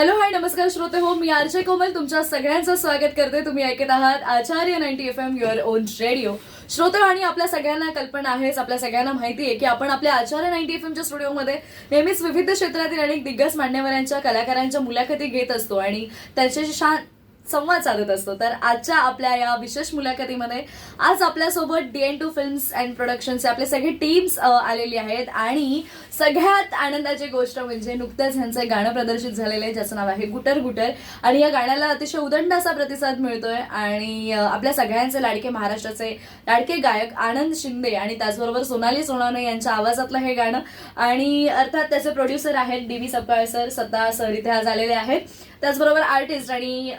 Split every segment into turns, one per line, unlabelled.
Hello hi नमस्कार श्रोते हो, मी आरजे कोमल तुमच्या सगळ्यांचं स्वागत करते. तुम्ही ऐकत आहात आचार्य 90 FM युअर ओन रेडिओ. श्रोते आणि आपल्या सगळ्यांना कल्पना आहेच, आपल्या सगळ्यांना माहिती आहे की आपण आपल्या आचार्य 90 FMच्या स्टुडिओमध्ये नेहमीच विविध क्षेत्रातील अनेक दिग्गज मान्यवरांच्या कलाकारांच्या मुलाखती घेत असतो आणि त्यांच्याशी संवाद साधत असतो. तर आजच्या आपल्या या विशेष मुलाखतीमध्ये आज आपल्यासोबत DN2 फिल्म्स अँड प्रोडक्शनचे आपले सगळे टीम्स आलेली आहेत आणि सगळ्यात आनंदाची गोष्ट म्हणजे नुकतंच ह्यांचं एक गाणं प्रदर्शित झालेलं आहे ज्याचं नाव आहे गुटर गुटर आणि या गाण्याला अतिशय उदंड असा प्रतिसाद मिळतोय आणि आपल्या सगळ्यांचे लाडके महाराष्ट्राचे लाडके गायक आनंद शिंदे आणि त्याचबरोबर सोनाली सोनावणे यांच्या आवाजातलं हे गाणं आणि अर्थात त्याचे प्रोड्युसर आहेत DV सपकाळ सर, सत्ता सर इथे आज आलेले आहेत. त्याचबरोबर आर्टिस्ट आणि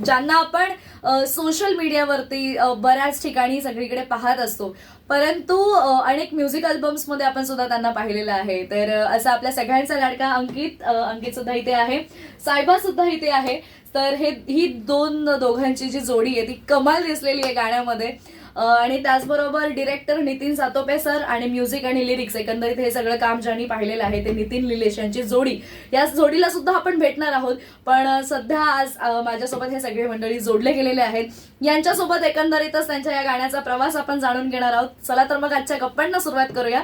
ज्यांना आपण सोशल मीडियावरती बऱ्याच ठिकाणी सगळीकडे पाहत असतो, परंतु अनेक म्युझिक अल्बम्समध्ये आपण सुद्धा त्यांना पाहिलेलं आहे. तर असा आपल्या सगळ्यांचा लाडका अंकित सुद्धा इथे आहे, सायबा सुद्धा इथे आहे. तर ही दोघांची जी जोडी आहे ती कमाल दिसलेली आहे गाण्यामध्ये. आणि त्याचबरोबर डिरेक्टर नितीन सातोपे सर आणि म्युझिक आणि लिरिक्स एकंदरीत हे सगळं काम ज्यांनी पाहिलेलं आहे ते नितीन निलेश यांची जोडी. या जोडीला सुद्धा आपण भेटणार आहोत, पण सध्या आज माझ्यासोबत हे सगळे मंडळी जोडले गेलेले आहेत. यांच्यासोबत एकंदरीतच त्यांच्या या गाण्याचा प्रवास आपण जाणून घेणार आहोत. चला तर मग आजच्या गप्पांना सुरुवात करूया.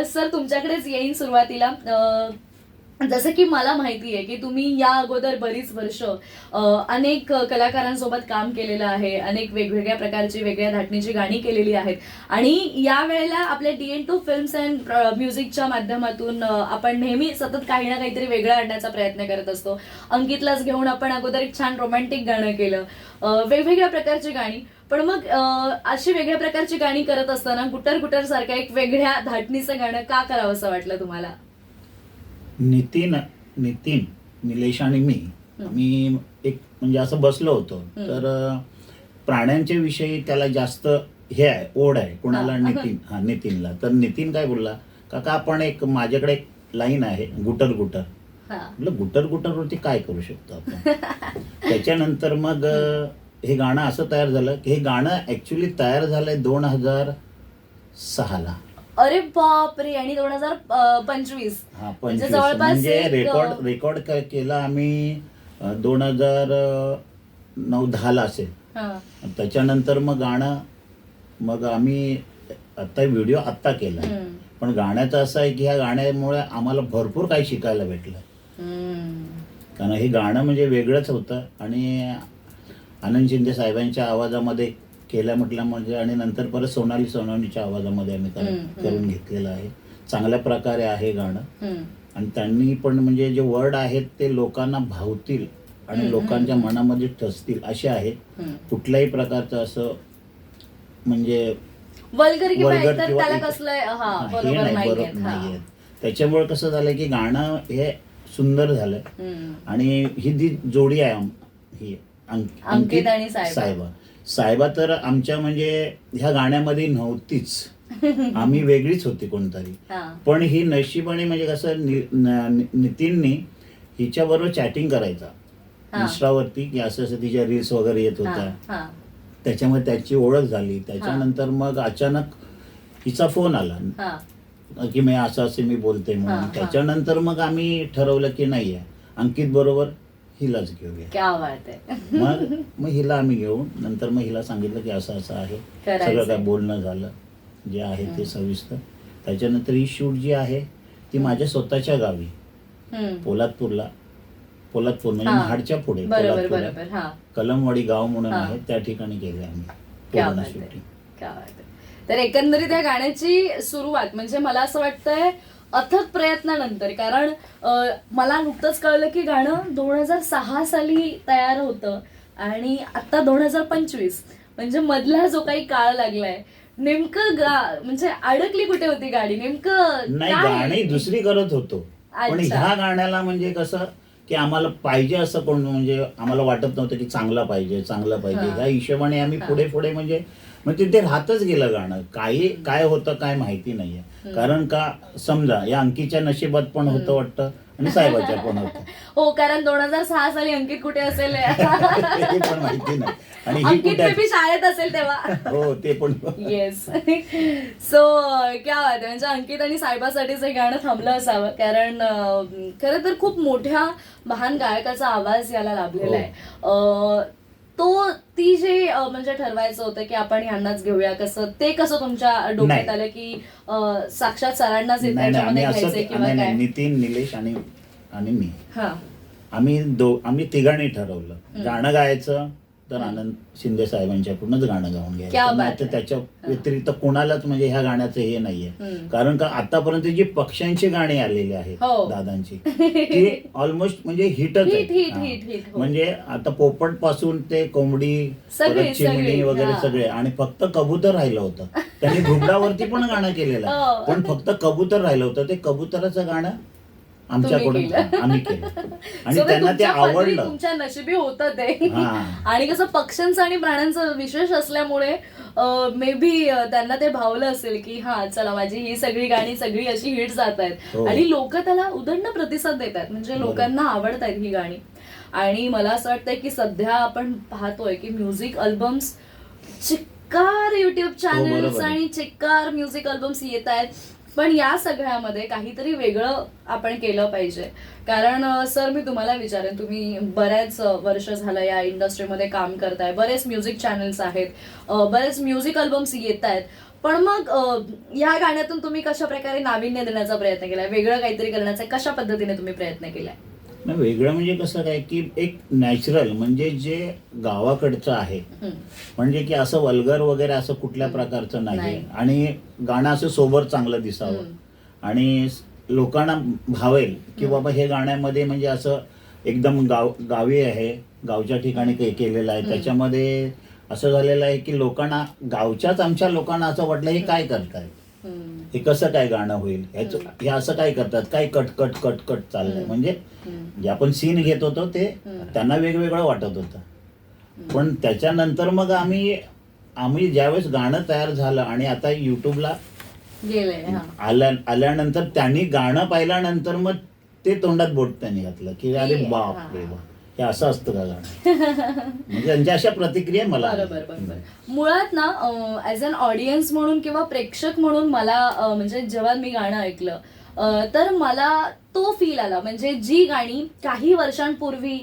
सर तुमच्याकडेच येईन सुरुवातीला. जसं की मला माहिती आहे की तुम्ही या अगोदर बरीच वर्ष अनेक कलाकारांसोबत काम केलेलं आहे, अनेक वेगवेगळ्या प्रकारची वेगळ्या धाटणीची गाणी केलेली आहेत आणि या वेळेला आपल्या DN2 फिल्म्स अँड म्युझिकच्या माध्यमातून आपण नेहमी सतत काही ना काहीतरी वेगळं आणण्याचा प्रयत्न करत असतो. अंकितलाच घेऊन आपण अगोदर एक छान रोमॅन्टिक गाणं केलं, वेगवेगळ्या प्रकारची गाणी. पण मग अशी वेगळ्या प्रकारची गाणी करत असताना गुटर गुटर सारखं एक वेगळ्या धाटणीचं गाणं का करावं असं वाटलं तुम्हाला?
नितीन निलेश आणि मी एक म्हणजे असं बसलो होतो, तर प्राण्यांच्या विषयी त्याला जास्त हे आहे, ओढ आहे. कोणाला? नितीनला. तर नितीन काय बोलला, काका आपण एक माझ्याकडे एक लाईन आहे गुटर गुटर. म्हटलं गुटर गुटर वरती काय करू शकतो आपण. त्याच्यानंतर मग हे गाणं असं तयार झालं की हे गाणं ऍक्च्युली तयार झालंय 2006 ला.
अरे बापरे. आणि 2025
म्हणजे जवळपास रेकॉर्ड केलं आम्ही 2009-10 असेल. त्याच्यानंतर मग गाणं मग आम्ही आता व्हिडिओ आत्ता केला. पण गाण्याचं असं आहे की ह्या गाण्यामुळे आम्हाला भरपूर काही शिकायला भेटलं, कारण हे गाणं म्हणजे वेगळंच होतं आणि आनंद शिंदे साहेबांच्या आवाजामध्ये केल्या म्हटलं म्हणजे, आणि नंतर परत सोनाली सोनावणीच्या आवाजामध्ये आम्ही करून घेतलेलं आहे. चांगल्या प्रकारे आहे गाणं आणि त्यांनी पण म्हणजे जे वर्ड आहेत ते लोकांना भावतील आणि लोकांच्या मनामध्ये ठसतील असे आहेत. कुठल्याही प्रकारचं असं म्हणजे वल्गर किंवा हे नाही, बरोबर नाहीये. त्याच्यामुळे कसं झालंय की गाणं हे सुंदर झालंय आणि ही जी जोडी आहे ही अंकित आणि साहेबा तर आमच्या म्हणजे ह्या गाण्यामध्ये नव्हतीच, आम्ही वेगळीच होती कोणतरी. पण ही नशिबाने म्हणजे कसं नितीननी हिच्याबरोबर चॅटिंग करायचा इंस्टावरती की असं असं तिच्या रील्स वगैरे येत होत्या, त्याच्यामुळे त्याची ओळख झाली. त्याच्यानंतर मग अचानक हिचा फोन आला की मी असं मी बोलते म्हणून. त्याच्यानंतर मग आम्ही ठरवलं की नाही आहे अंकित बरोबर हिलाच घेऊया. मग हिला आम्ही घेऊन नंतर मग हिला सांगितलं की असं असं आहे, सगळं काय बोलणं झालं जे आहे ते सविस्तर. त्याच्यानंतर ही शूट जी आहे ती माझ्या स्वतःच्या गावी पोलादपूर म्हणजे महाडच्या पुढे कलमवाडी गाव म्हणून आहे, त्या ठिकाणी केली आम्ही पूर्ण शूटिंग.
तर एकंदरीत या गाण्याची सुरुवात म्हणजे मला असं वाटतंय अथक प्रयत्नानंतर, कारण मला नुकतंच कळलं की गाणं 2006 साली तयार होतं आणि आता 2025 म्हणजे मधला जो काही काळ लागलाय, नेमकं म्हणजे अडकली कुठे होती गाडी नेमकं?
नाही, गाणी दुसरी करत होतो पण ह्या गाण्याला म्हणजे कसं की आम्हाला पाहिजे असं कोण म्हणजे आम्हाला वाटत नव्हतं की चांगलं पाहिजे ह्या हिशोबाने आम्ही पुढे म्हणजे ते राहतच गेलं गाणं. काय होतं काय माहिती नाहीये. कारण का समजा या अंकीच्या नशिबात पण होतं वाटतं आणि साहेबाच्या पण होत्या.
हो, कारण 2006 साली अंकित कुठे असेल
हे पण माहिती नाही. आणि ही
अंकित
कुठे
मे बी शाळेत असेल तेव्हा.
हो ते पण.
येस. सो क्या बात आहे, म्हणजे अंकित आणि साहेबासाठीच हे गाणं थांबलं असावं, कारण खरं तर खूप मोठ्या महान गायकाचा आवाज याला लाभलेला आहे. ती जे म्हणजे ठरवायचं होतं की आपण ह्यांनाच घेऊया, कसं तुमच्या डोक्यात आलं की साक्षात सरांनाच
नाही,
घ्यायचंय किंवा काय?
नितीन, निलेश आणि मी,
हा,
आम्ही तिघांनी ठरवलं गाणं गायचं तर आनंद शिंदे साहेबांच्याकडूनच गाणं गाऊन घ्यायचं. नाही तर त्याच्या व्यतिरिक्त कोणालाच म्हणजे ह्या गाण्याचं हे नाहीये. कारण का आतापर्यंत जी पक्ष्यांची गाणी आलेली आहेत दादांची ती ऑलमोस्ट म्हणजे हिटच आहे. म्हणजे आता पोपट पासून ते कोंबडी, चिमणी वगैरे सगळे, आणि फक्त कबूतर राहिलं होतं. त्यांनी घुबडावरती पण गाणं केलेलं आहे, पण फक्त कबूतर राहिलं होतं. ते कबूतराचं गाणं आमच्याकडून आम्ही केलं आणि त्यांना ते आवडलं.
तुमच्या नशिबी होतं ते. आणि कसं पक्ष्यांचं आणि प्राण्यांचं विशेष असल्यामुळे मे बी त्यांना ते भावलं असेल की हा चला, माझी ही सगळी गाणी सगळी अशी हिट जात आहेत आणि लोक त्याला उदंड प्रतिसाद देत आहेत, म्हणजे लोकांना आवडत आहेत ही गाणी. आणि मला असं वाटतंय की सध्या आपण पाहतोय की म्युझिक अल्बम्स चिक्कार युट्यूब चॅनल्स आणि चिक्कार म्युझिक अल्बम्स येत आहेत. पण या सगळ्यामध्ये काहीतरी वेगळं आपण केलं पाहिजे. कारण सर, मी तुम्हाला विचारेन, तुम्ही बऱ्याच वर्ष झालं या इंडस्ट्रीमध्ये काम करताय, बरेच म्युझिक चॅनल्स आहेत, बरेच म्युझिक अल्बम्स येत आहेत, पण मग या गाण्यातून तुम्ही कशा प्रकारे नाविन्य देण्याचा प्रयत्न केलाय, वेगळं काहीतरी करण्याचा कशा पद्धतीने तुम्ही प्रयत्न केलाय?
वेगळं म्हणजे कसं काय की एक नॅचरल, म्हणजे जे गावाकडचं आहे, म्हणजे की असं वल्गर वगैरे असं कुठल्या प्रकारचं नाही, आणि गाणं असं सोबर चांगलं दिसावं आणि लोकांना भावेल की बाबा हे गाण्यामध्ये म्हणजे असं एकदम गावी आहे, गावच्या ठिकाणी केलेलं आहे. त्याच्यामध्ये असं झालेलं आहे की लोकांना, गावच्याच आमच्या लोकांना असं वाटलं हे काय करतायत, हे कसं काय गाणं होईल, हे असं काय करतात, काय कट कट कट कट चाललंय. म्हणजे जे आपण सीन घेत होतो ते त्यांना वेगवेगळं वाटत होतं. पण त्याच्यानंतर मग आम्ही ज्यावेळेस गाणं तयार झालं आणि आता युट्यूबला आल्यानंतर त्यांनी गाणं पाहिल्यानंतर मग ते तोंडात बोट त्यांनी घातलं की अरे बाप रे बाप, हे असं असतं का गाणं. म्हणजे त्यांच्या अशा प्रतिक्रिया मला.
बरोबर. मुळात ना, ऍज अन ऑडियन्स म्हणून किंवा प्रेक्षक म्हणून मला म्हणजे जेव्हा मी गाणं ऐकलं तर मला तो फील आला, म्हणजे जी गाणी काही वर्षांपूर्वी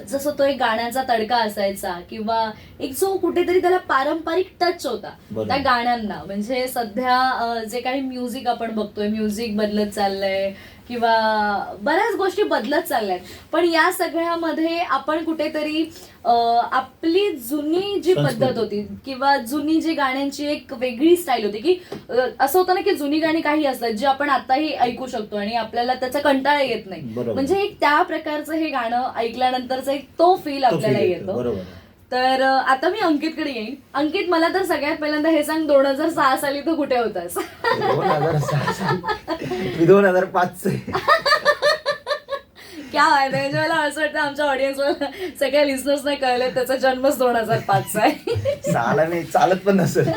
जसं तो एक गाण्याचा तडका असायचा किंवा एक जो कुठेतरी त्याला पारंपरिक टच होता त्या गाण्यांना. म्हणजे सध्या जे काही म्युझिक आपण बघतोय, म्युझिक बदलत चाललंय किंवा बऱ्याच गोष्टी बदलत चालल्यात, पण या सगळ्यामध्ये आपण कुठेतरी आपली जुनी जी पद्धत होती किंवा जुनी जी गाण्यांची एक वेगळी स्टाईल होती, की असं होतं ना की जुनी गाणी काही असतात जी आपण आताही ऐकू शकतो आणि आपल्याला त्याचा कंटाळा येत नाही. म्हणजे एक त्या प्रकारचं हे गाणं ऐकल्यानंतरचा एक तो फील आपल्याला येतो. तर आता मी अंकितकडे येईन. अंकित, मला तर सगळ्यात पहिल्यांदा हे सांग, 2006 साली तू कुठे होतास?
2006 साली मी 2005
क्या आहे, म्हणजे मला असं वाटतं आमच्या ऑडियन्सला, सगळ्या लिस्नर्सना कळले त्याचा जन्मच 2005 आहे.
साला नाही चालत पण नसेल.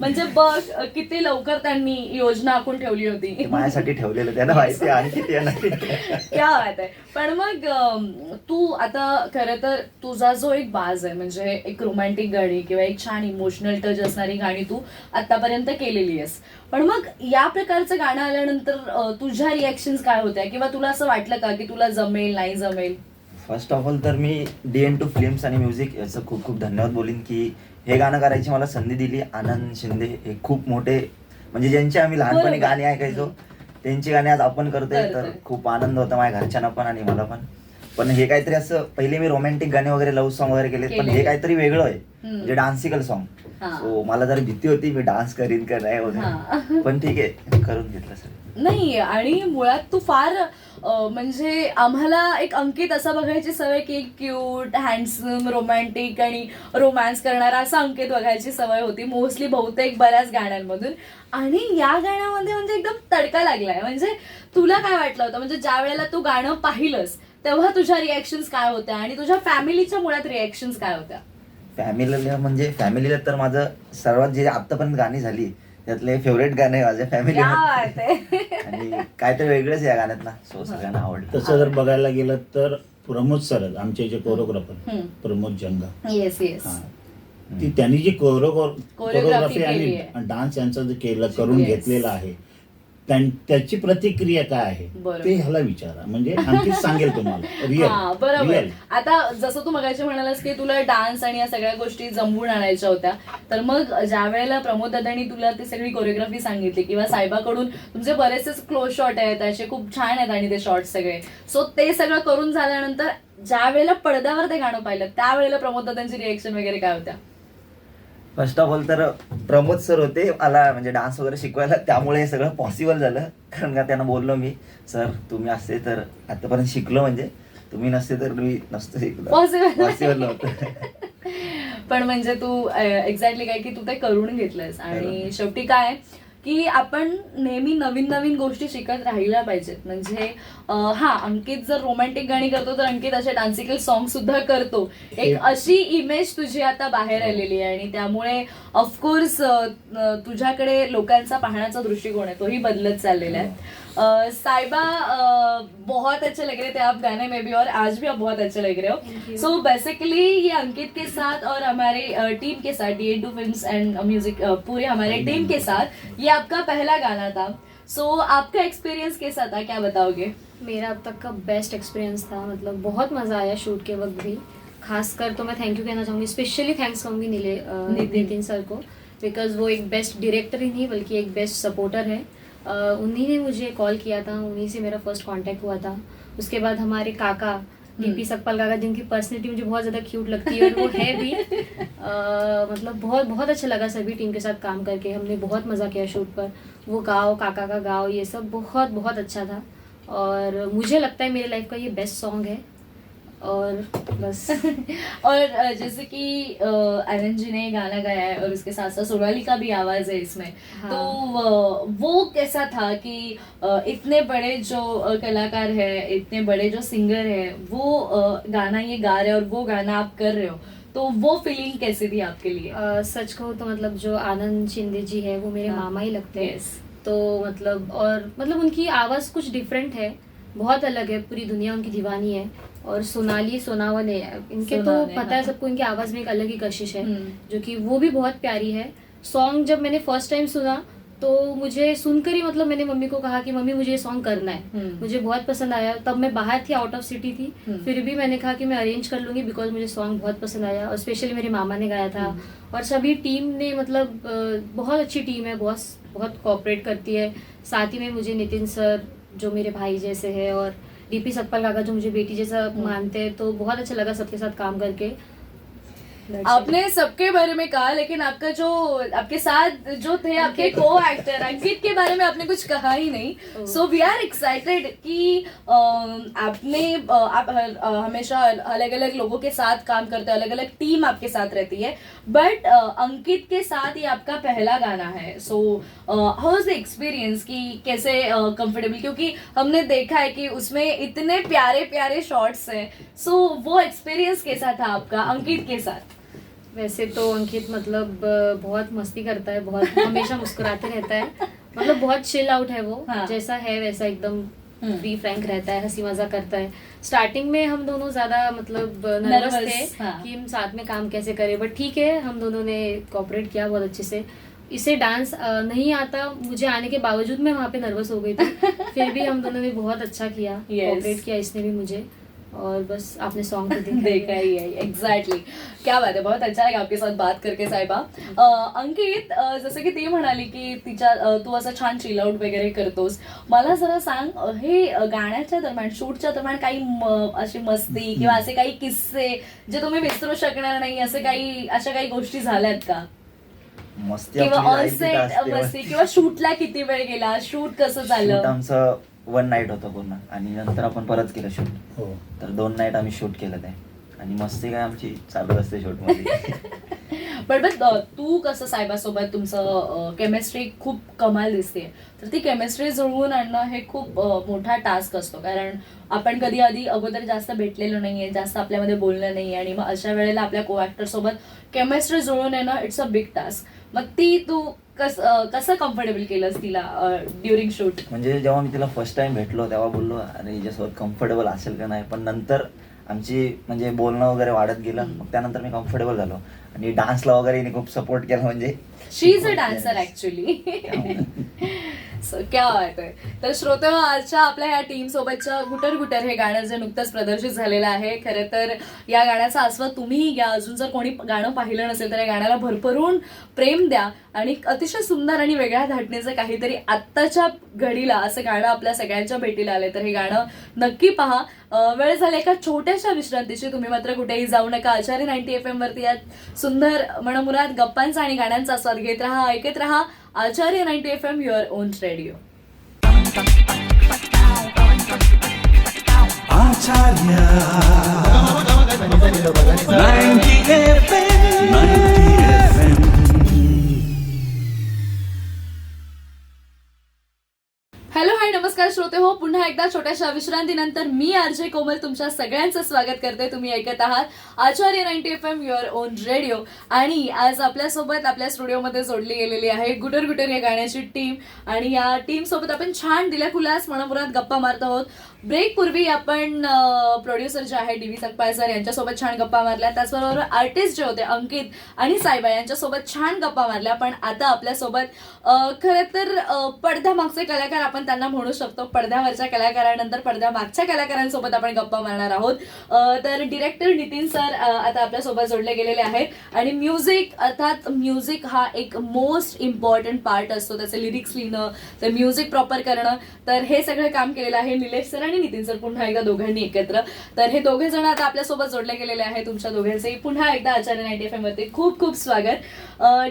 म्हणजे बघ किती लवकर त्यांनी योजना आखून ठेवली होती.
माझ्यासाठी ठेवलेलं, त्यांना माहिती आहे किती नाही.
क्या बात आहे. पण मग तू आता खरं तर तुझा जो एक बाज आहे, म्हणजे एक रोमॅन्टिक गाणी किंवा एक छान इमोशनल टच असणारी गाणी तू आतापर्यंत केलेली आहेस, पण मग या प्रकारचं गाणं आल्यानंतर तुझ्या रिॲक्शन्स काय होत्या, किंवा तुला असं वाटलं का की तुला जमेल नाही जमेल?
फर्स्ट ऑफ ऑल तर मी DN2 फिल्म्स आणि म्युझिक याचं खूप खूप धन्यवाद बोलीन की हे गाणं करायची मला संधी दिली. आनंद शिंदे हे खूप मोठे, म्हणजे ज्यांची आम्ही लहानपणी गाणी ऐकायचो त्यांची गाणी आज आपण करतोय, तर खूप आनंद होता माझ्या घरच्यांना पण आणि मला पण. पण हे काहीतरी असं, पहिले मी रोमॅन्टिक गाणे वगैरे, लव्ह सॉन्ग वगैरे केले, पण हे काहीतरी वेगळं आहे, म्हणजे डान्सिकल सॉन्ग. सो मला जरा भीती होती मी डान्स करीन का नाही वगैरे, पण ठीक आहे, करून घेतलं सर.
नाही, आणि मुळात तू फार म्हणजे आम्हाला एक अंकित असा बघायची सवय की क्यूट, हँडसम, रोमॅन्टिक आणि रोमॅन्स करणारा असा अंकित बघायची सवय होती मोस्टली बहुतेक बऱ्याच गाण्यांमधून. आणि या गाण्यामध्ये म्हणजे एकदम तडका लागलाय. म्हणजे तुला काय वाटलं होतं, म्हणजे ज्या वेळेला तू गाणं पाहिलंस तेव्हा तुझ्या रिॲक्शन्स काय होत्या आणि तुझ्या फॅमिलीच्या मुळात रिॲक्शन्स काय होत्या?
फॅमिलीला तर माझं सर्वात जे आतापर्यंत गाणी झाली त्यातले फेवरेट गाणे माझ्या फॅमिली
क्या बात आहे.
आणि काहीतरी वेगळंच आहे या गाण्यात ना, सो सगळ्यांना आवडलं.
तसं जर बघायला गेलं तर प्रमोद सरच आमचे जे कोरिओग्राफर प्रमोद जंगा,
येस येस.
हा. ती त्यांनी जी कोरिओग्राफी
केली
आणि
आहे.
डान्स यांचा जे केलं करून
Yes.
घेतलेला आहे, त्याची प्रतिक्रिया काय आहे
बरोबर.
ते ह्याला विचारा, म्हणजे आणखी सांगेल तुम्हाला.
हा बरोबर.
रिअल
आता जसं तू मगाशी म्हणालास की तुला डान्स आणि या सगळ्या गोष्टी जमवून आणायच्या होत्या, तर मग ज्या वेळेला प्रमोद दादांनी तुला ती सगळी कोरिओग्राफी सांगितली किंवा साहेबाकडून तुमचे बरेचसे क्लोज शॉट आहेत, असे खूप छान आहेत आणि ते शॉट सगळे, सो ते सगळं करून झाल्यानंतर ज्या वेळेला पडद्यावर ते गाणं पाहिलं त्यावेळेला प्रमोद दादांची रिएक्शन वगैरे काय होत्या?
फर्स्ट ऑफ ऑल तर प्रमोद सर होते मला म्हणजे डान्स वगैरे शिकवायला, त्यामुळे हे सगळं पॉसिबल झालं. कारण का त्यांना बोललो मी, सर तुम्ही असते तर आतापर्यंत शिकलो, म्हणजे तुम्ही नसते तर मी नसतो शिकलो. पॉसिबल नव्हतं.
पण म्हणजे तू एक्झॅक्टली काय की तू ते करून घेतलंस आणि शेवटी काय की आपण नेहमी नवीन नवीन गोष्टी शिकत राहिल्या पाहिजेत. म्हणजे हा, अंकित जर रोमॅन्टिक गाणी करतो तर अंकित असे डान्सिकल सॉन्ग सुद्धा करतो. एक अशी इमेज तुझी आता बाहेर आलेली आहे आणि त्यामुळे ऑफकोर्स तुझ्याकडे लोकांचा पाहण्याचा दृष्टिकोन आहे तोही बदलत चाललेला आहे. साहिबा, बहुत अच्छे लग रहे थे आप गाने में भी और आज भी आप बहुत अच्छे लग रहे हो. सो बेसिकली ये अंकित के साथ और हमारे टीम के साथ DN2 फिल्म्स एंड म्यूजिक पूरे हमारे टीम के साथ ये आपका पहला गाना था. सो आपका एक्सपीरियंस कैसा था, क्या बताओगे?
मेरा अब तक का बेस्ट एक्सपीरियंस था. मतलब बहुत मज़ा आया शूट के वक्त भी. खासकर तो मैं थैंक यू कहना चाहूँगी, स्पेशली थैंक्स कहूँगी नितिन सर को, बिकॉज वो एक बेस्ट डायरेक्टर ही नहीं बल्कि एक बेस्ट सपोर्टर है. उन्हीं ने मुझे कॉल किया था, उन्हीं से मेरा फर्स्ट कांटेक्ट हुआ था. उसके बाद हमारे काका DP सकपाल काका, जिनकी पर्सनैलिटी मुझे बहुत ज़्यादा क्यूट लगती है और वो है भी. मतलब बहुत बहुत अच्छा लगा सभी टीम के साथ काम करके. हमने बहुत मज़ा किया शूट पर. वो गाँव, काका का गाँव, ये सब बहुत बहुत अच्छा था और मुझे लगता है मेरी लाइफ का ये बेस्ट सॉन्ग है. और बस
और जैसे कि आनंद जी ने गाना गाया है और उसके साथ साथ सोनाली का भी आवाज है इसमें.
हाँ.
तो वो कैसा था कि इतने बड़े जो कलाकार है, इतने बड़े जो सिंगर है, वो गाना ये गा रहे हैं और वो गाना आप कर रहे हो, तो वो फीलिंग कैसी थी आपके लिए?
सच कहूँ तो मतलब जो आनंद शिंदे जी है वो मेरे
हाँ.
मामा ही लगते हैं.
Yes.
तो मतलब और मतलब उनकी आवाज़ कुछ डिफरेंट है, बहुत अलग है, पूरी दुनिया उनकी दीवानी है. और सोनाली सोनावन है इनके, तो
सोनाली,
पता है
हाँ.
सबको, इनकी आवाज़ में एक अलग ही कशिश है
हम्म.
जो कि वो भी बहुत प्यारी है. सॉन्ग जब मैंने फर्स्ट टाइम सुना तो मुझे सुनकर ही मतलब मैंने मम्मी को कहा कि मम्मी मुझे ये सॉन्ग करना है.
हम्म.
मुझे बहुत पसंद आया. तब मैं बाहर थी, आउट ऑफ सिटी थी, फिर भी मैंने कहा कि मैं अरेंज कर लूंगी बिकॉज मुझे सॉन्ग बहुत पसंद आया. और स्पेशली मेरे मामा ने गाया था और सभी टीम ने मतलब बहुत अच्छी टीम है, बहुत बहुत कोऑपरेट करती है. साथ ही में मुझे नितिन सर जो मेरे भाई जैसे है और DP सकपाल काका जो मुझे बेटी जैसा मानते हैं, तो बहुत अच्छा लगा सबके साथ काम करके.
आपने सबके बारे में कहा, लेकिन आपका जो आपके साथ जो थे आपके को एक्टर अंकित के बारे में आपने कुछ कहा ही नहीं. सो वी आर एक्साइटेड कि आपने आप हमेशा अलग अलग लोगों के साथ काम करते हो, अलग अलग टीम आपके साथ रहती है, बट अंकित के साथ ये आपका पहला गाना है. So how is the experience कि कैसे कंफर्टेबल, क्योंकि हमने देखा है कि उसमें इतने प्यारे प्यारे शॉट्स हैं. सो वो एक्सपीरियंस कैसा था आपका अंकित के साथ?
वैसे तो अंकित मतलब बहुत मस्ती करता है, बहुत हमेशा मुस्कुराते रहता है. मतलब बहुत चिल आउट है वो.
हाँ.
जैसा है वैसा एकदम फ्री फ्रैंक रहता है, हंसी मजाक करता है. स्टार्टिंग में हम दोनों ज्यादा मतलब नर्वस
Nervous,
थे
हाँ.
कि हम साथ में काम कैसे करें, बट ठीक है, हम दोनों ने कोऑपरेट किया बहुत अच्छे से. इसे डांस नहीं आता, मुझे आने के बावजूद मैं वहाँ पे नर्वस हो गई थी. फिर भी हम दोनों ने बहुत अच्छा किया,
Yes.
कोऑपरेट किया इसने भी मुझे. और बस आपने सॉन्ग तो
देखा ही है. एक्झॅक्टली. क्या बात आहे, बहुत अच्छा लगा आपके साथ बात करके साहेबा. अंकित, जसं की ती म्हणाली की तू असं छान चिल आउट वगैरे करतोस, मला जरा सांग, हे गाण्याच्या दरम्यान, शूटच्या दरम्यान काही अशी मस्ती किंवा असे काही किस्से जे तुम्ही विसरू शकणार नाही, अशा काही गोष्टी झाल्यात का?
मस्ती
किंवा
आपली
ऑन
राहील तिथं
सेट
असते.
मस्ती, किंवा शूटला किती वेळ गेला, शूट कसं
शूट
झालं?
आमचं 1 नाईट होतं पूर्ण आणि नंतर आपण परत केलं शूट.
हो.
तर 2 नाईट आम्ही शूट केलं ते आणि मस्ती काय आमची चालू असते शूट मध्ये.
पण तू कसं साहेबासोबत तुमचं केमिस्ट्री खूप कमाल दिसते, तर ती केमिस्ट्री जुळवून आणणं हे खूप मोठा टास्क असतो, कारण आपण कधी आधी अगोदर जास्त भेटलेलो नाहीये, जास्त आपल्यामध्ये बोलणं नाहीये, आणि मग अशा वेळेला आपल्या को ऍक्टर सोबत केमिस्ट्री जुळवून येणं इट्स अ बिग टास्क. मग ती तू कसं कम्फर्टेबल केलंस तिला ड्युरिंग शूट?
म्हणजे जेव्हा मी तिला फर्स्ट टाइम भेटलो तेव्हा बोललो अरे हिच्यासोबत कम्फर्टेबल असेल का नाही, पण नंतर आमची म्हणजे बोलणं वगैरे वाढत गेलं. मग त्यानंतर मी कम्फर्टेबल झालो आणि डान्सला वगैरे हिने खूप सपोर्ट केला. म्हणजे
शी इज अ डान्सर ऍक्च्युली. क्या बात आहे. तर श्रोते, आजच्या आपल्या या टीम सोबतच्या गुटर गुटर हे गाणं जे नुकतंच प्रदर्शित झालेलं आहे, खरं तर या गाण्याचा आस्वाद तुम्हीही घ्या. अजून जर कोणी गाणं पाहिलं नसेल तर या गाण्याला भरभरून प्रेम द्या, आणि अतिशय सुंदर आणि वेगळ्या धाटणीचं काहीतरी आत्ताच्या घडीला असं गाणं आपल्या सगळ्यांच्या भेटीला आले, तर हे गाणं नक्की पहा. वेळ झाली एका छोट्याशा विश्रांतीची. तुम्ही मात्र कुठेही जाऊ नका. आचार्य 90 FM वरती या सुंदर मनमुराद गप्पांचा आणि गाण्यांचा आस्वाद घेत राहा, ऐकत राहा Acharya 90 FM, your own radio.
Acharya 90 FM.
Hello, hi, नमस्कार श्रोते हो. पुन्हा एकदा छोट्याशा विश्रांतीनंतर मी आरजे कोमल तुमच्या सगळ्यांचं स्वागत करते. तुम्ही ऐकत आहात आचार्य 90 FM, युअर ओन रेडिओ. आणि आज आपल्यासोबत आपल्या स्टुडिओमध्ये जोडली गेलेली आहे गुटर गुटर या गाण्याची टीम, आणि या टीम सोबत आपण छान दिल्याखुलास मनमुराद गप्पा मारत आहोत. ब्रेक पूर्वी आपण प्रोड्युसर जे आहे DV सकपाळ सर यांच्यासोबत छान गप्पा मारल्या, त्याचबरोबर आर्टिस्ट जे होते अंकित आणि सायबा यांच्यासोबत छान गप्पा मारल्या. पण आता आपल्यासोबत खरं तर पडद्यामागचे कलाकार आपण त्यांना म्हणू शकतो. पडद्यावरच्या कलाकारांनंतर पडद्यामागच्या कलाकारांसोबत आपण गप्पा मारणार आहोत. तर डिरेक्टर नितीन सर आता आपल्यासोबत जोडले गेलेले आहेत. आणि म्युझिक, अर्थात म्युझिक हा एक मोस्ट इम्पॉर्टंट पार्ट असतो. त्याचे लिरिक्स लिहिणं, तर म्युझिक प्रॉपर करणं, तर हे सगळं काम केलेलं आहे निलेश सर आणि नितीन सर पुन्हा एकदा दोघांनी एकत्र. तर हे दोघे जण आता आपल्यासोबत जोडले गेलेले आहे. तुमच्या दोघांचेही पुन्हा एकदा आचार्य 90 FM वरती खूप खूप स्वागत.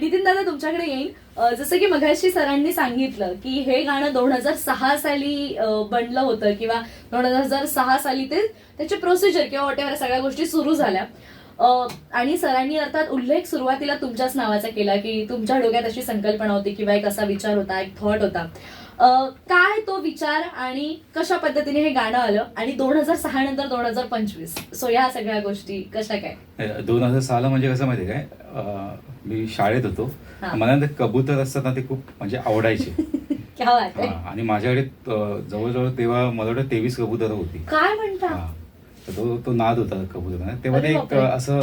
नितीन दादा, तुमच्याकडे येईन. जसं की मगाशी सरांनी सांगितलं की हे गाणं 2006 साली बनलं होतं, किंवा 2006 साली ते त्याची प्रोसिजर किंवा वॉट एव्हर सगळ्या गोष्टी सुरू झाल्या. आणि सरांनी अर्थात उल्लेख सुरुवातीला तुमच्याच नावाचा केला की तुमच्या डोक्यात अशी संकल्पना होती किंवा एक असा विचार होता, एक थॉट होता. काय तो विचार आणि कशा पद्धतीने हे गाणं आलं, आणि 2006 नंतर 2025, सो या सगळ्या गोष्टी कशा काय?
2006 म्हणजे कसं माहिती काय, मी शाळेत होतो. मला ते कबूतर असतात ना, ते खूप म्हणजे आवडायचे.
क्या बात आहे.
आणि माझ्याकडे जवळजवळ तेव्हा मला वाटतं 23 कबूतर होती.
काय म्हणता?
तर तो नाद होता कबूतर. तेव्हा ते एक असं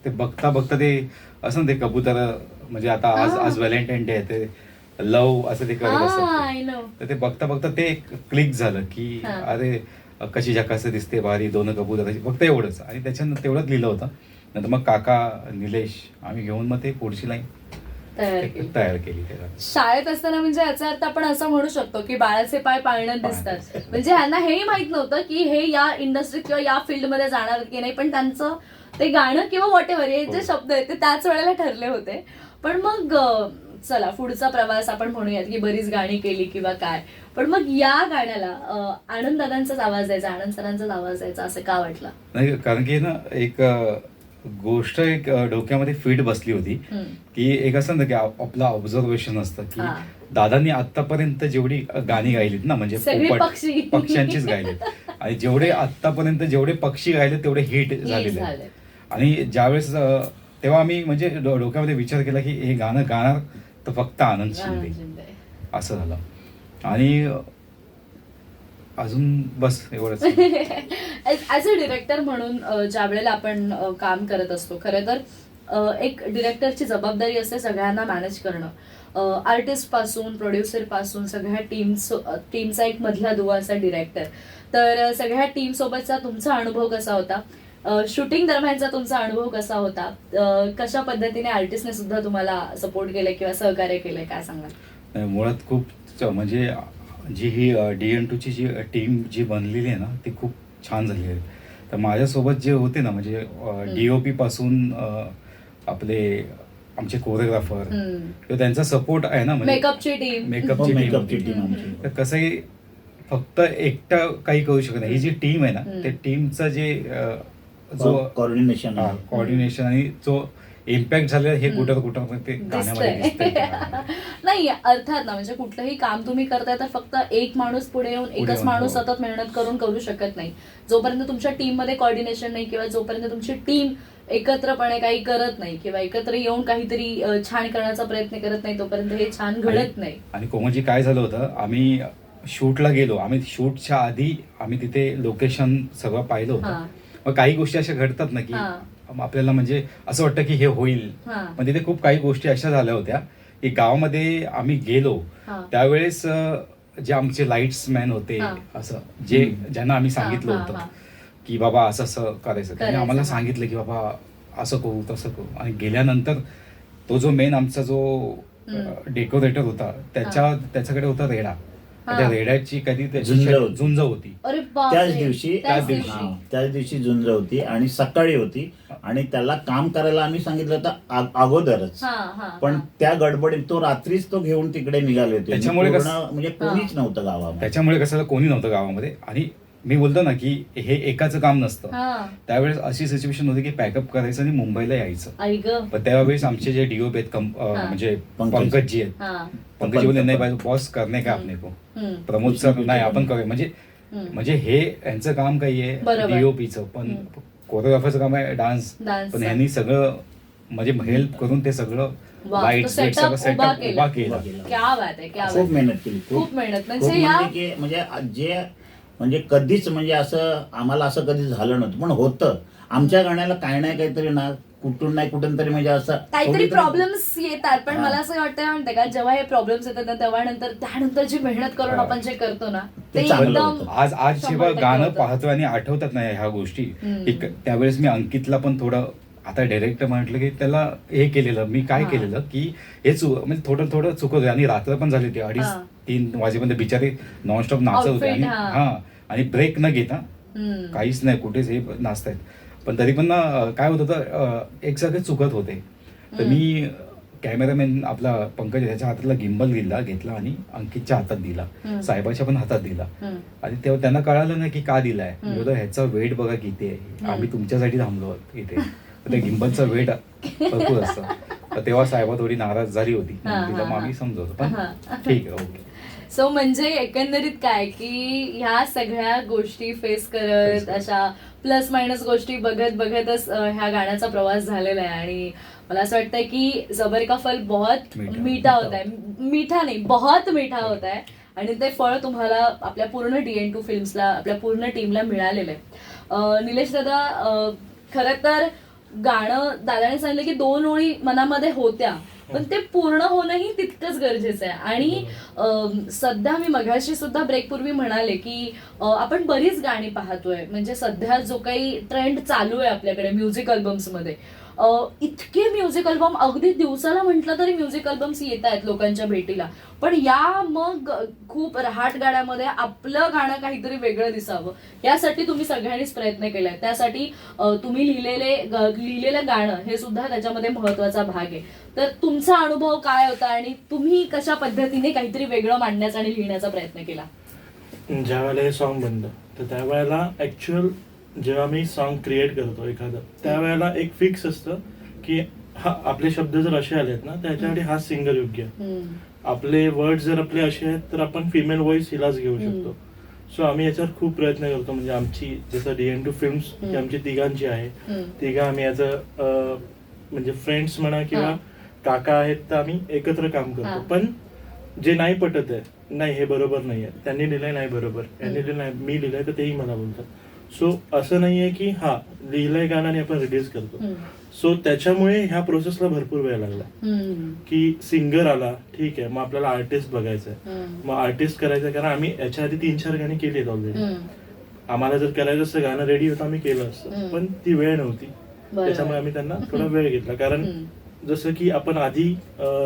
ते बघता बघता ते असं ते कबूतर, म्हणजे आता आज व्हॅलेंटाईन डे आहे, ते लव असं ते करत असतात. तर ते बघता बघता ते क्लिक झालं की अरे कशी झकास दिसते, भारी, दोन कबूतर, फक्त एवढंच. आणि त्याच्यानं तेवढंच लिहिलं होतं. नंतर मग काका, निलेश, आम्ही घेऊन मग ते पुढची लाईन तयार केली.
शाळेत असताना म्हणजे याचा अर्थ आपण असं म्हणू शकतो की बाळाचे पाय पाळण्यात दिसतात. म्हणजे ह्यांना हेही माहित नव्हतं की हे या इंडस्ट्रीत किंवा या फील्डमध्ये जाणार की नाही, पण त्यांचं ते गाणं किंवा वॉट एव्हर हे जे शब्द आहेत ते त्याच वेळेला ठरले होते. पण मग चला पुढचा प्रवास आपण म्हणूयात की बरीच गाणी केली किंवा काय, पण मग या गाण्याला आनंद दादांचाच आवाज द्यायचा, आनंद सरांचाच आवाज द्यायचा असं का वाटलं?
नाही, कारण की ना एक गोष्ट एक डोक्यामध्ये फिट बसली होती की एक असं ना की आपलं ऑब्झर्वेशन असतं की दादांनी आतापर्यंत जेवढी गाणी गायलीत ना, म्हणजे पक्ष्यांचीच गायलीत, आणि जेवढे आतापर्यंत जेवढे पक्षी गायले तेवढे हिट झालेले. आणि ज्यावेळेस तेव्हा आम्ही म्हणजे डोक्यामध्ये विचार केला की हे गाणं गाणार तर फक्त आनंद शिंदे, असं झालं. आणि अजून बस एवढंच.
ऍज अ डिरेक्टर म्हणून ज्या वेळेला आपण काम करत असतो, खरं तर एक डिरेक्टरची जबाबदारी असते सगळ्यांना मॅनेज करणं. आर्टिस्ट पासून, प्रोड्युसर पासून सगळ्या टीमचा एक मधला दुवा असा डिरेक्टर. तर सगळ्या टीम सोबतचा तुमचा अनुभव कसा होता? शूटिंग दरम्यानचा तुमचा अनुभव कसा होता? कशा पद्धतीने आर्टिस्टने सुद्धा तुम्हाला सपोर्ट केलंय किंवा सहकार्य केलंय, काय सांगाल?
मुळात खूप म्हणजे जी ही DN2ची जी टीम जी बनलेली आहे ना, ती खूप छान झाली आहे. तर माझ्यासोबत जे होते ना, म्हणजे DOP पासून आपले आमचे कोरिओग्राफर किंवा त्यांचा सपोर्ट आहे ना, म्हणजे मेकअपची टीम. तर कसंही फक्त एकटा काही करू शकत नाही. ही जी टीम आहे ना, त्या टीमचा जे जो
कोऑर्डिनेशन
आणि जो इम्पॅक्ट झालेलं हे कुठं कुठं ते गाण्यामध्ये
दिसतंय.
दिसतंय.
नाही अर्थात ना, म्हणजे कुठलंही काम तुम्ही करताय तर फक्त एक माणूस पुढे येऊन एकच
येऊन,
माणूस
हो.
सतत मेहनत करून करू शकत नाही. जोपर्यंत तुमच्या टीम मध्ये कॉर्डिनेशन नाही किंवा जोपर्यंत तुमची टीम एकत्रपणे काही करत नाही किंवा एकत्र येऊन काहीतरी छान करण्याचा प्रयत्न करत नाही, तोपर्यंत हे छान घडत नाही.
आणि कोमलजी काय झालं होतं, आम्ही शूटला गेलो, आम्ही शूटच्या आधी आम्ही तिथे लोकेशन सगळं पाहिलं
हा.
होतं. मग काही गोष्टी अशा घडतात ना की
हा.
आपल्याला म्हणजे असं वाटतं की हे होईल,
हा.
पण तिथे खूप काही गोष्टी अशा झाल्या होत्या की गावामध्ये आम्ही गेलो
हा.
त्यावेळेस जे आमचे लाईट्स मॅन होते,
हा.
असं ज्यांना आम्ही सांगितलं
हा, हा,
होतं
हा.
की बाबा असं असं करायचं, त्यांनी
करायचं,
आम्हाला
हा.
सांगितलं की बाबा असं करू तसं करू. आणि गेल्यानंतर तो जो मेन आमचा जो डेकोरेटर होता त्याच्याकडे होता रेडा.
हा.
त्या रेड्याची कधी त्याची
झुंज होती.
झुंज होती.
अरे बापरे.
त्याच दिवशी
त्याच दिवशी.
त्याच दिवशी झुंज होती आणि सकाळी होती आणि त्याला काम करायला आम्ही सांगितलं होतं अगोदरच.
हा, हा,
पण
हा.
त्या गडबडीत तो रात्रीच तो घेऊन तिकडे निघाले होते.
त्याच्यामुळे
पूर्ण
कसं-
म्हणजे कोणीच नव्हतं गावामध्ये.
त्याच्यामुळे कसं कोणी नव्हतं गावामध्ये. आणि मी बोलतो ना की हे एकाचं काम नसतं.
हा.
त्यावेळेस अशी सिच्युएशन होती की पॅकअप करायचं आणि मुंबईला यायचं.
आई ग.
पण त्यावेळेस आमचे जे डीओपी आहेत म्हणजे पंकजी आहेत,
हा.
पंकजी बोलले नाही बाई बॉस करणे का आपने को, प्रमोद सर नाही आपण करूया. म्हणजे हे यांचं काम काही आहे
बरोबर.
डीओपीचं, पण कोरिओग्राफरचं काम आहे डान्स.
Dance.
पण ह्यांनी सगळं म्हणजे हेल्प करून ते सगळं
वा,
लाईट्स
तो setup
सगळं
उभा
सेटअप
केला.
उभा केला.
क्या बात आहे, क्या
खूप
बात आहे.
मेहनत केली.
खूप मेहनत.
खूप
म्हणजे या
म्हणजे की म्हणजे जे म्हणजे कधीच म्हणजे असं आम्हाला असं कधी झालं नव्हतं, पण होतं आमच्या गाण्याला काही नाही काहीतरी ना कुठून नाही कुठून तरी म्हणजे असं
काहीतरी
थोडी तरी-
प्रॉब्लेम्स येतात. पण
हा.
मला असं वाटतं म्हणते का, जेव्हा हे प्रॉब्लेम्स येतात ना तेव्हा त्यानंतर जी मेहनत करून
हा.
आपण जे करतो ना
ते
ते
चांगलं
एकदम
होतं.
आज जेव्हा
100%
गाणं
होतं.
पाहतो आणि आठवतात ना ह्या गोष्टी,
हम्म.
त्यावेळेस मी अंकितला पण थोडं आता डायरेक्टर म्हटलं की त्याला हे केलेलं मी काय
हा.
केलेलं की हे म्हणजे थोडं थोडं चुकवलं. आणि रात्र पण झाली होती,
हा.
2:30-3 वाजेपर्यंत बिचारे नॉनस्टॉप नाचत होते.
Outfit,
आणि
हा.
हा आणि ब्रेक न घेता
हम्म.
काहीच नाही, कुठेच हे नाचतायत. पण तरी पण ना काय होत होतं, एक सगळे चुकत होते. तर मी कॅमेरामॅन आपला पंकज त्याच्या हातातला गिंबल घेतला आणि अंकितच्या हातात दिला, साहेबाच्या पण हातात दिला.
हम्म.
आणि तेव्हा त्यांना कळालं ना की का दिलाय.
हम्म.
मी बोललो, ह्याचा वेट बघा किती आहे, आम्ही तुमच्यासाठी थांबलो आहोत इथे. तर त्या गिंबलचा वेट भरपूर असतं. तर तेव्हा साहेबा थोडी नाराज झाली होती.
हा,
तिला
हा,
मग आम्ही
हा.
समजवतो, पण
हा.
ठीक आहे, ओके.
सो म्हणजे एकंदरीत काय की ह्या सगळ्या गोष्टी फेस करत अशा प्लस मायनस गोष्टी बघतच ह्या गाण्याचा प्रवास झालेला आहे. आणि मला असं वाटतंय की जबर का फल बहुत मीठा होता है, मीठा नाही बहुत मीठा होता है. आणि ते फळ तुम्हाला आपल्या पूर्ण DN2 फिल्म्सला आपल्या पूर्ण टीमला मिळालेलं आहे. निलेश दादा, खरं तर गाणं दादाने सांगितलं की 2 ओळी मनामध्ये होत्या, पण ते पूर्ण होणंही तितकंच गरजेचं आहे. आणि सध्या मी मघाशी सुद्धा ब्रेकपूर्वी म्हणाले की आपण बरीच गाणी पाहतोय. म्हणजे सध्या जो काही ट्रेंड चालू आहे आपल्याकडे म्युझिक अल्बम्स मध्ये, इतके म्युझिक अल्बम अगदी दिवसाला म्हटलं तरी म्युझिक अल्बम्स येत आहेत लोकांच्या भेटीला. पण या मग खूप रहाट गाण्यामध्ये आपलं गाणं काहीतरी वेगळं दिसावं यासाठी तुम्ही सगळ्यांनीच प्रयत्न केलाय. त्यासाठी तुम्ही लिहिलेलं गाणं हे सुद्धा त्याच्यामध्ये महत्वाचा भाग आहे. तर तुमचा अनुभव काय होता आणि तुम्ही कशा पद्धतीने काहीतरी वेगळं मांडण्याचा आणि लिहिण्याचा प्रयत्न केला?
ज्या वेळेला हे सॉन्ग बनतं तर त्यावेळेला ऍक्च्युअल जेव्हा मी सॉन्ग क्रिएट करतो एखादं, त्यावेळेला एक फिक्स असतं की हा आपले शब्द जर असे आलेत ना त्याच्यासाठी हा सिंगर योग्य, आपले वर्ड जर आपले असे आहेत तर आपण फिमेल व्हॉइस हिलाच घेऊ शकतो. सो आम्ही याच्यावर खूप प्रयत्न करतो. म्हणजे आमची जसं DN2 फिल्म्स ही आमची तिघांची आहे, तिघं आम्ही याचं म्हणजे फ्रेंड्स म्हणा किंवा काका आहेत तर आम्ही एकत्र काम करतो. पण जे नाही पटत आहे, नाही हे बरोबर नाही आहे, त्यांनी लिहिलंय नाही बरोबर, यांनी लिहिलं नाही मी लिहिलंय, तर तेही मला बोलतात. सो असं नाहीये की हा लिहिलंय गाणं आणि आपण रिलीज करतो. सो त्याच्यामुळे ह्या प्रोसेसला भरपूर वेळ लागला की सिंगर आला, ठीक आहे, मग आपल्याला आर्टिस्ट बघायचंय, मग आर्टिस्ट करायचंय. कारण आम्ही याच्या आधी 3-4 गाणी केली आहेत ऑलरेडी. आम्हाला जर करायचं असं गाणं रेडी होतं आम्ही केलं असतं, पण ती वेळ नव्हती. त्याच्यामुळे आम्ही त्यांना थोडा वेळ घेतला. कारण जसं की आपण आधी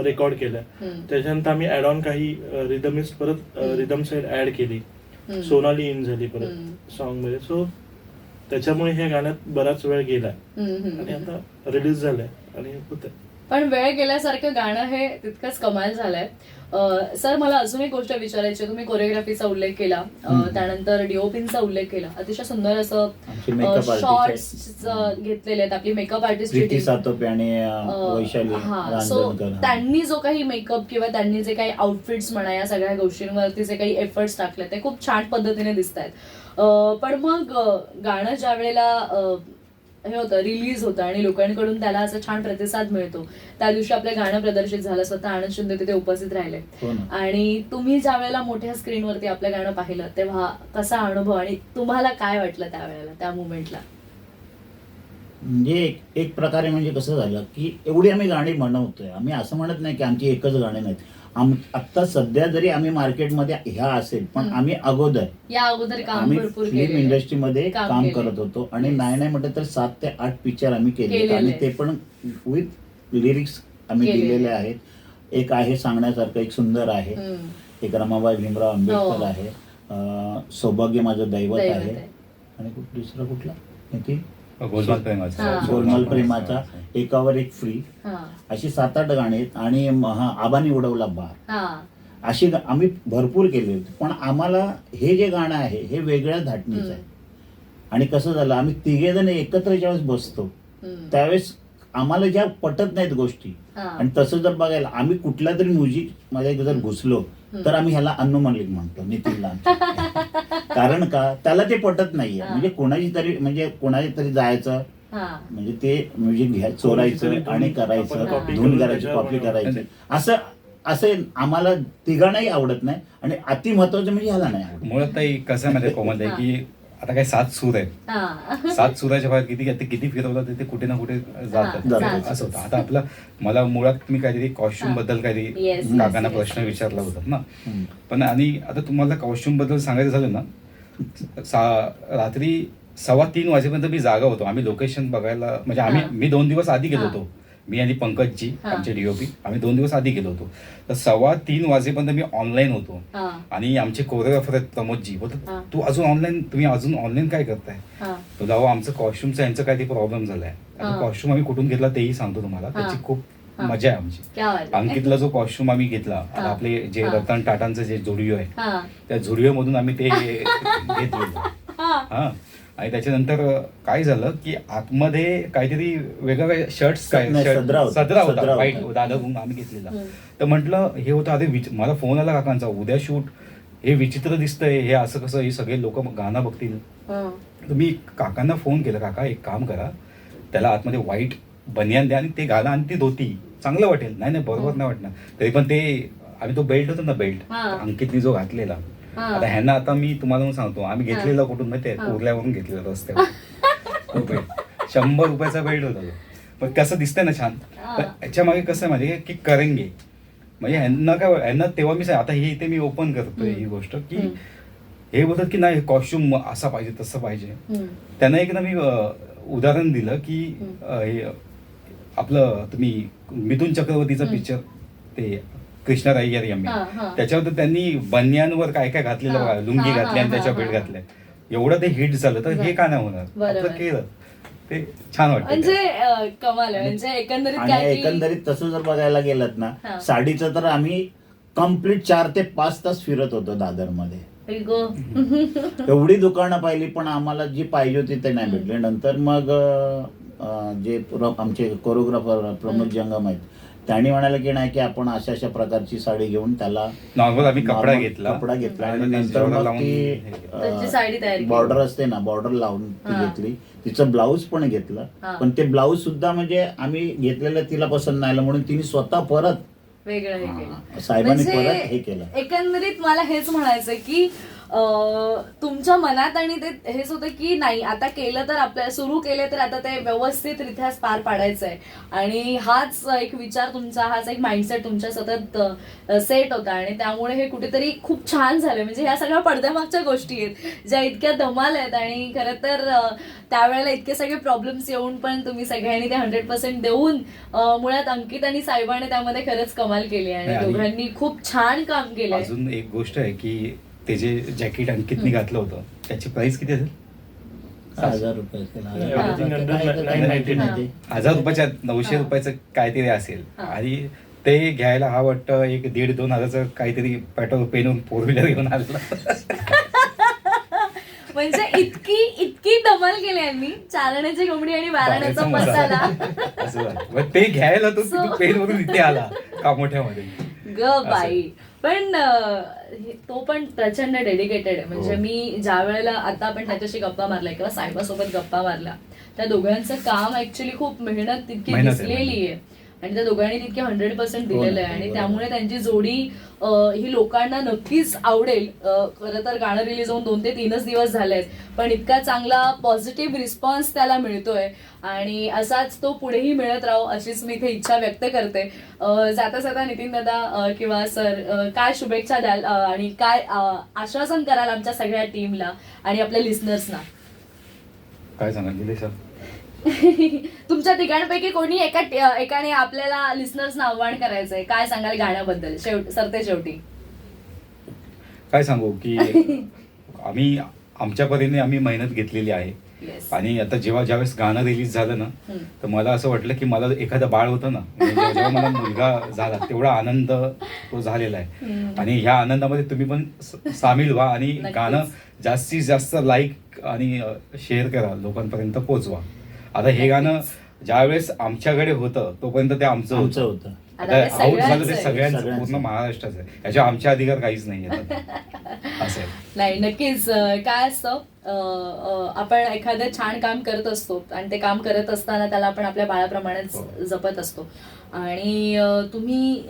रेकॉर्ड केलं, त्याच्यानंतर आम्ही ऍड ऑन काही रिदमिस्ट परत रिदम साईड ऍड केली, सोनाली इन झाली परत सॉन्ग मध्ये. सो त्याच्यामुळे ह्या गाण्यात बराच वेळ गेलाय आणि आता रिलीज झालाय आणि होतंय.
पण वेळ गेल्यासारखं गाणं हे तितकंच कमाल झालंय. सर मला अजून एक गोष्ट विचारायची आहे. तुम्ही कोरिओग्राफीचा उल्लेख केला, त्यानंतर डीओपीचा उल्लेख केला. अतिशय सुंदर
आमचे makeup
असं
artist
शॉर्ट्स घेतलेले आहेत. आपली मेकअप आर्टिस्ट
प्रीती सातोपे आणि वैशाली
सो
रांजणकर.
त्यांनी जो काही मेकअप किंवा त्यांनी जे काही आउटफिट्स म्हणा या सगळ्या गोष्टींवरती जे काही एफर्ट्स टाकले ते खूप छान पद्धतीने दिसत आहेत. पण मग गाणं ज्या वेळेला हे होतं, रिलीज होतं आणि लोकांकडून त्याला असं छान प्रतिसाद मिळतो, त्या दिवशी आपलं गाणं प्रदर्शित झालं, स्वतः आनंद शिंदे तिथे उपस्थित राहिले
हो ना.
आणि तुम्ही ज्या वेळेला मोठ्या स्क्रीनवरती आपलं गाणं पाहिलं तेव्हा कसा अनुभव आणि तुम्हाला काय वाटलं त्यावेळेला, त्या मुवमेंटला?
म्हणजे एक प्रकारे म्हणजे कसं झालं की एवढी आम्ही गाणी बनवतोय. आम्ही असं म्हणत नाही की आमची एकच गाणी नाहीत. आत्ता सध्या जरी आम्ही मार्केटमध्ये ह्या असेल, पण आम्ही अगोदर
या अगोदर काम
आम्ही
भरपूर
फिल्म
केलेलं.
इंडस्ट्रीमध्ये
काम
काम
केलंय.
करत होतो आणि नाही म्हटलं तर 7 ते 8 पिक्चर आम्ही केले
केलेले.
आणि ते पण विथ लिरिक्स आम्ही
केलेले.
दिलेले आहेत. एक आहे सांगण्यासारखं, एक सुंदर आहे, एक रमाबाई भीमराव आंबेडकर
हो.
आहे, सौभाग्य माझं दैवत
दैवत
आहे,
आहे.
आणि दुसरा कुठला माहिती?
गोलमाल प्रेमाचा.
हा.
गोलमाल प्रेमाचा, एकावर एक फ्री, अशी 7-8 गाणी आहेत. आणि आबानी उडवला बार, अशी आम्ही भरपूर केली होती. पण आम्हाला हे जे गाणं आहे हे वेगळ्या धाटणीचं आहे. आणि कसं झालं, आम्ही तिघेजण एकत्र ज्यावेळेस बसतो त्यावेळेस आम्हाला ज्या पटत नाहीत गोष्टी, आणि तसं जर बघायला आम्ही कुठल्या तरी म्युझिक मध्ये जर घुसलो तर आम्ही ह्याला अन्नू मलिक म्हणतो, नितीनला. कारण का, त्याला ते पटत नाहीये. म्हणजे कोणाची तरी जायचं, म्हणजे ते म्युझिक चोरायचं आणि करायचं, धून करायची, कॉपी करायची, असं आम्हाला तिघांनाही आवडत नाही. आणि अति महत्वाचं म्हणजे ह्याला नाही आवडत.
मुळात ताई कसं आहे माहिती कोमल आहे की आता काय 7 सूर आहेत, 7 सुराच्या बाहेर किती फिरवलं ते कुठे ना कुठे जातात,
जातात.
असं होतं. आता मला मुळात मी काहीतरी कॉस्ट्युम बद्दल काहीतरी
Yes,
काकांना
yes,
प्रश्न विचारला होता ना.
हम्म.
पण आणि आता तुम्हाला कॉस्ट्युम बद्दल सांगायचं झालं ना, रात्री 2:15 वाजेपर्यंत मी जागा होतो. आम्ही लोकेशन बघायला, म्हणजे मी 2 दिवस आधी गेलो होतो. मी आणि पंकजजी आमचे डीओपी, आम्ही 2 दिवस आधी गेलो होतो. तर 2:15 वाजेपर्यंत मी ऑनलाईन होतो. आणि आमचे कोरिओग्राफर आहेत प्रमोदजी, बोलतात तुम्ही अजून ऑनलाईन काय करताय? तो जाऊ आमचं कॉस्ट्युमचं यांचं काय ते प्रॉब्लेम झालाय. आता कॉस्ट्युम आम्ही कुठून घेतला तेही सांगतो तुम्हाला. त्याची खूप मजा आहे आमची. अंकितला जो कॉस्ट्युम आम्ही घेतला, आता आपले जे रतन टाटांचं जे झुडिओ आहे त्या झुडिओ मधून आम्ही ते घेतलेलं. हा. आणि त्याच्यानंतर काय झालं की आतमध्ये काहीतरी वेगवेगळे शर्ट्स, सदरा होता व्हाईट दादा म्हणून आम्ही घेतलेला. तर म्हटलं हे होतं, अरे मला फोन आला काकांचा, उद्या शूट, हे विचित्र दिसतंय, हे असं कसं, हे सगळे लोक गाणं बघतील. तर मी काकांना फोन केला, काका एक काम करा, त्याला आतमध्ये व्हाईट बनियान द्या आणि ते घाला आणि ती धोती, चांगलं वाटेल. नाही बरोबर नाही वाटणार. तरी पण ते आम्ही तो बेल्ट होतो ना, बेल्ट अंकितनी जो घातलेला, आता ह्यांना आता मी तुम्हाला सांगतो, आम्ही घेतलेला कुठून माहितीये, कोरल्यावरून घेतलेला रस्त्यावर. 100 रुपयाचा बेल्ट होता तो. पण कसं दिसतंय ना छान. पण याच्या मागे कसं आहे माहिती की करेंगे, म्हणजे ह्यांना तेव्हा मी आता ही इथे मी ओपन करतोय ही गोष्ट की हे बोलतात की नाही कॉस्ट्युम असा पाहिजे तसं पाहिजे. त्यांना एक ना मी उदाहरण दिलं की आपलं तुम्ही मिथुन चक्रवर्तीचा पिक्चर ते कृष्णा अय्यर यम्मी, त्याच्यावर त्यांनी बनियानवर काय काय घातलेलं बघा, लुंगी घातली आणि त्याच्या बेल्ट घातल्या, एवढं ते हिट झालं. तर हे का नाही होणार, आपलं केलं ते छान वाटतं.
म्हणजे कमाल आहे. म्हणजे
एकंदरीत तसं जर बघायला गेलात ना, साडीचं तर आम्ही कम्प्लीट 4 ते 5 तास फिरत होतो दादर मध्ये. एवढी दुकानं पाहिली पण आम्हाला जी पाहिजे होती ते नाही भेटले. नंतर मग जे आमचे कोरिओग्राफर प्रमोद जंगम आहेत, त्यांनी म्हणाले की नाही की आपण अशा प्रकारची साडी घेऊन त्याला
नॉर्मल आम्ही कपडा घेतला
आणि नंतर मग ती बॉर्डर असते ना, बॉर्डर लावून ती घेतली. तिचं ब्लाऊज पण घेतलं. पण ते ब्लाऊज सुद्धा म्हणजे आम्ही घेतलेलं तिला पसंत नाही आलं म्हणून तिने स्वतः परत
वेगळं हे केलं,
साहेबांनी परत हे केलं.
एकंदरीत मला हेच म्हणायचं की तुमच्या मनात आणि ते हेच होतं की नाही आता केलं तर आपल्याला सुरू केले तर आता ते व्यवस्थितरित्या पार पाडायचं आहे. आणि हाच एक विचार तुमचा, हाच एक माइंडसेट तुमच्या सतत सेट होता आणि त्यामुळे हे कुठेतरी खूप छान झालं. म्हणजे ह्या सगळ्या पडद्यामागच्या गोष्टी आहेत ज्या इतक्या धमाल आहेत आणि खरं तर त्यावेळेला इतके सगळे प्रॉब्लेम्स येऊन पण तुम्ही सगळ्यांनी ते 100% देऊन मुळात अंकित आणि साहेबाने त्यामध्ये खरंच कमाल केली आणि दोघांनी खूप छान काम केलं.
अजून एक गोष्ट आहे की ते जे जॅकेट अंकितनी घातलं होतं त्याची प्राइस किती असेल?
1000 रुपये असेल.
Everything under
काय तर
999.
1000 रुपयाच्या 900 रुपयाचं काहीतरी असेल
हा.
आणि ते घ्यायला हा वाटतं एक 1,500-2 हजारचं काहीतरी पेट्रोल पेनून 4 व्हीलर घेऊन आलेला.
म्हणजे इतकी धमाल केली यांनी, चालण्याची कोंबडी आणि वाराण्याचा मसाला.
असं झालं. मग ते घ्यायला तो
So-
पेन वरून इथे आला कामोठ्यामध्ये.
ग बाई. पण तो पण प्रचंड डेडिकेटेड आहे. म्हणजे
हो.
मी ज्या वेळेला आता आपण त्याच्याशी गप्पा मारल्या किंवा साहेबासोबत गप्पा मारल्या, त्या दोघांचं काम ऍक्च्युली खूप मेहनत तितकी
मेहनत आहे,
दिसलेली आहे आणि त्या दोघांनी तितके 100%
हो
दिलेलं
ना,
आहे आणि
बरोबर.
त्यामुळे त्यांची जोडी ही लोकांना नक्कीच आवडेल. खरं तर गाणं रिलीज होऊन 2 ते 3च दिवस झालेत, पण इतका चांगला पॉझिटिव्ह रिस्पॉन्स त्याला मिळतोय आणि असाच तो पुढेही मिळत राहो अशीच मी इथे इच्छा व्यक्त करते. जाता जाता नितीन दादा किंवा सर काय शुभेच्छा द्याल आणि काय आश्वासन कराल आमच्या सगळ्या टीमला आणि आपल्या लिस्नर्सना?
काय सांगा निलेश सर?
तुमच्या तिघांपैकी कोणी एकाने आपल्याला लिस्नर्सना आव्हान करायचंय, काय सांगाल गाण्याबद्दल सरते शेवटी?
काय सांगू की आम्ही आमच्या परीने आम्ही मेहनत घेतलेली आहे
Yes.
आणि आता ज्यावेळेस गाणं रिलीज झालं ना
हम्म.
तर मला असं वाटलं की मला एखादं बाळ होतं ना, म्हणजे जेव्हा मला मुलगा झाला तेवढा आनंद तो झालेला आहे.
हम्म.
आणि ह्या आनंदामध्ये तुम्ही पण सामील व्हा आणि
नक्कीच.
गाणं जास्तीत जास्त लाईक आणि शेअर करा, लोकांपर्यंत पोहोचवा. आता हे गाणं ज्यावेळेस आमच्याकडे होतं तोपर्यंत ते आमचं
आमचं
होतं.
होतं.
आता
आता
ते
आऊट झालं
सगळ्यांचं
ते
आहे.
सगळ्यांचं,
सगळ्यांचं.
पूर्ण महाराष्ट्राचं आहे. याच्या आमच्या अधिकार काहीच नाही आहे. असं आहे.
नाही, नक्कीच. काय असतं आपण एखादं छान काम करत असतो आणि ते काम करत असताना त्याला आपण आपल्या बाळाप्रमाणेच
हो.
जपत असतो आणि तुम्ही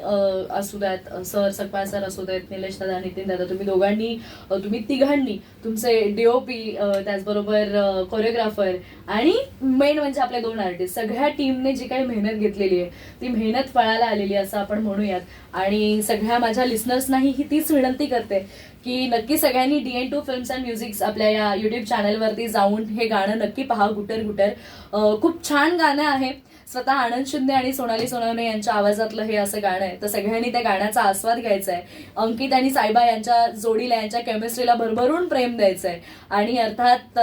असू द्यात सर, सकपाळ सर असू देत, निलेश दादा, नितीन दादा, तुम्ही दोघांनी तुम्ही तिघांनी तुमचे डीओपी, त्याचबरोबर कोरिओग्राफर आणि मेन म्हणजे आपले 2 आर्टिस्ट, सगळ्या टीमने जी काही मेहनत घेतलेली आहे ती मेहनत फळाला आलेली आहे असं आपण म्हणूयात. आणि सगळ्या माझ्या लिस्नर्सनाही ही तीच विनंती करते की नक्की सगळ्यांनी DN2 फिल्म्स अँड म्युझिक्स आपल्या या युट्यूब चॅनलवरती जाऊन हे गाणं नक्की पहा, गुटर गुटर. खूप छान गाणं आहे. स्वतः आनंद शिंदे आणि सोनाली सोनवणे यांच्या आवाजातलं हे असं गाणं आहे, तर सगळ्यांनी त्या गाण्याचा आस्वाद घ्यायचा आहे. अंकित आणि सायबा यांच्या जोडीला, यांच्या केमिस्ट्रीला भरभरून प्रेम द्यायचं आहे आणि अर्थात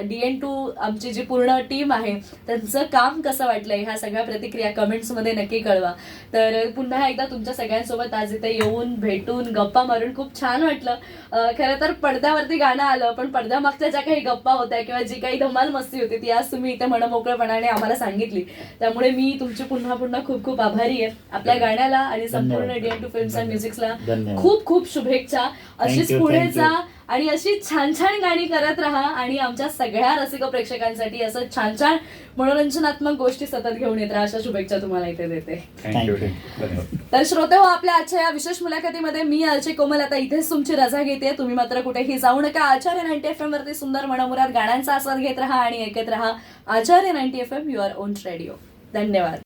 DN2 आमची जी पूर्ण टीम आहे त्यांचं काम कसं वाटलंय ह्या सगळ्या प्रतिक्रिया कमेंट्समध्ये नक्की कळवा. तर पुन्हा एकदा तुमच्या सगळ्यांसोबत आज इथे येऊन भेटून गप्पा मारून खूप छान वाटलं. खरं तर पडद्यावरती गाणं आलं, पण पडद्यामागच्या ज्या काही गप्पा होत्या किंवा जी काही धमाल मस्ती होती ती आज तुम्ही इथे मनमोकळेपणाने आम्हाला सांगितली. त्यामुळे मी तुमची पुन्हा पुन्हा खूप खूप आभारी आहे. आपल्या गाण्याला आणि संपूर्ण
धन्यवाद.
DN2 फिल्म्स अँड म्युझिक्सला
धन्यवाद.
खूप खूप शुभेच्छा. अशीच
Thank you,
पुढे
thank you.
जा आणि अशी छान छान गाणी करत राहा आणि आमच्या सगळ्या रसिक प्रेक्षकांसाठी असं छान छान मनोरंजनात्मक गोष्टी सतत घेऊन येत राहा अशा शुभेच्छा तुम्हाला इथे देते.
थँक्यू.
Thank you.
धन्यवाद.
तर श्रोते हो, आपल्या आजच्या या विशेष मुलाखतीमध्ये मी आरचे कोमल आता इथेच तुमची रजा घेते. तुम्ही मात्र कुठेही जाऊ नका. आचार्य 90 FM वरती सुंदर मनमुराद गाण्यांचा आस्वाद घेत राहा आणि ऐकत राहा Acharya 90 FM, your own radio. धन्यवाद.